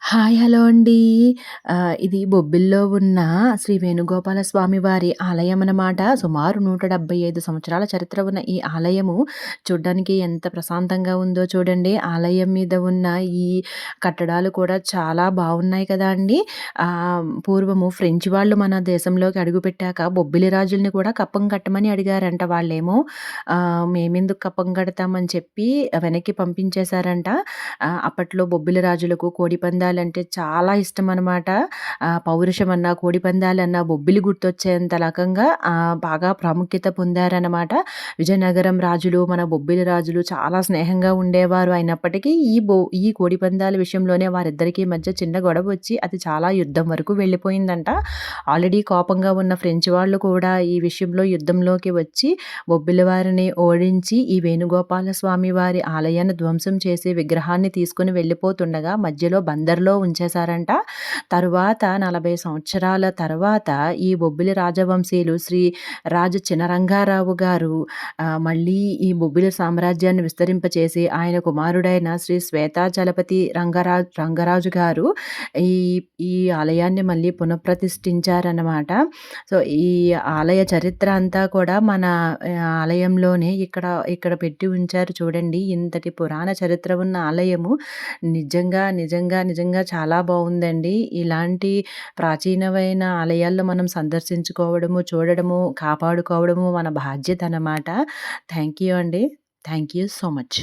Hi. Hello అండి. ఇది బొబ్బిలిలో ఉన్న శ్రీ వేణుగోపాల స్వామి వారి ఆలయం అన్నమాట. సుమారు 175 సంవత్సరాల చరిత్ర ఉన్న ఈ ఆలయము చూడ్డానికి ఎంత ప్రశాంతంగా ఉందో చూడండి. ఆలయం మీద ఉన్న ఈ కట్టడాలు కూడా చాలా బావున్నాయి కదా అండి. పూర్వము ఫ్రెంచ్ వాళ్ళు మన దేశంలోకి అడుగుపెట్టాక బొబ్బిలి రాజుల్ని కూడా కప్పం కట్టమని అడిగారంట. వాళ్ళేమో మేమెందుకు కప్పం కడతామని చెప్పి వెనక్కి పంపించేశారంట. అప్పట్లో బొబ్బిలి రాజులకు కోడిపందాలంటే చాలా ఇష్టమనమాట. పౌరుషమన్నా, కోడిపందాలన్నా బొబ్బిలి గుర్తొచ్చేంత రకంగా బాగా ప్రాముఖ్యత పొందారనమాట. విజయనగరం రాజులు, మన బొబ్బిలి రాజులు చాలా స్నేహంగా ఉండేవారు. అయినప్పటికీ ఈ కోడిపందాల విషయంలోనే వారిద్దరికీ మధ్య చిన్న గొడవొచ్చి అది చాలా యుద్ధం వరకు వెళ్ళిపోయిందంట. ఆల్రెడీ కోపంగా ఉన్న ఫ్రెంచ్ వాళ్ళు కూడా ఈ విషయంలో యుద్ధంలోకి వచ్చి బొబ్బిలి వారిని ఓడించి ఈ వేణుగోపాల స్వామి వారి ఆలయాన్ని ధ్వంసం చేసి విగ్రహాన్ని తీసుకొని వెళ్ళిపోతుండగా మధ్యలో బందర్‌లో ఉంచేశారంట. తరువాత 40 సంవత్సరాల తర్వాత ఈ బొబ్బిలి రాజవంశీయులు శ్రీ రాజ చినరంగారావు గారు మళ్ళీ ఈ బొబ్బిలి సామ్రాజ్యాన్ని విస్తరింపచేసి ఆయన కుమారుడైన శ్రీ శ్వేతాచలపతి రంగరాజు గారు ఈ ఈ ఆలయాన్ని మళ్ళీ పునఃప్రతిష్ఠించారన్నమాట. సో, ఈ ఆలయ చరిత్ర అంతా కూడా మన ఆలయంలోనే ఇక్కడ ఇక్కడ పెట్టి ఉంచారు చూడండి. ఇంతటి పురాణ చరిత్ర ఉన్న ఆలయము నిజంగా చాలా బావుందండి. ఇలాంటి ప్రాచీనమైన ఆలయాల్లో మనం సందర్శించుకోవడము, చూడడము, కాపాడుకోవడము మన బాధ్యత అన్నమాట. థ్యాంక్ యూ అండి. Thank you so much.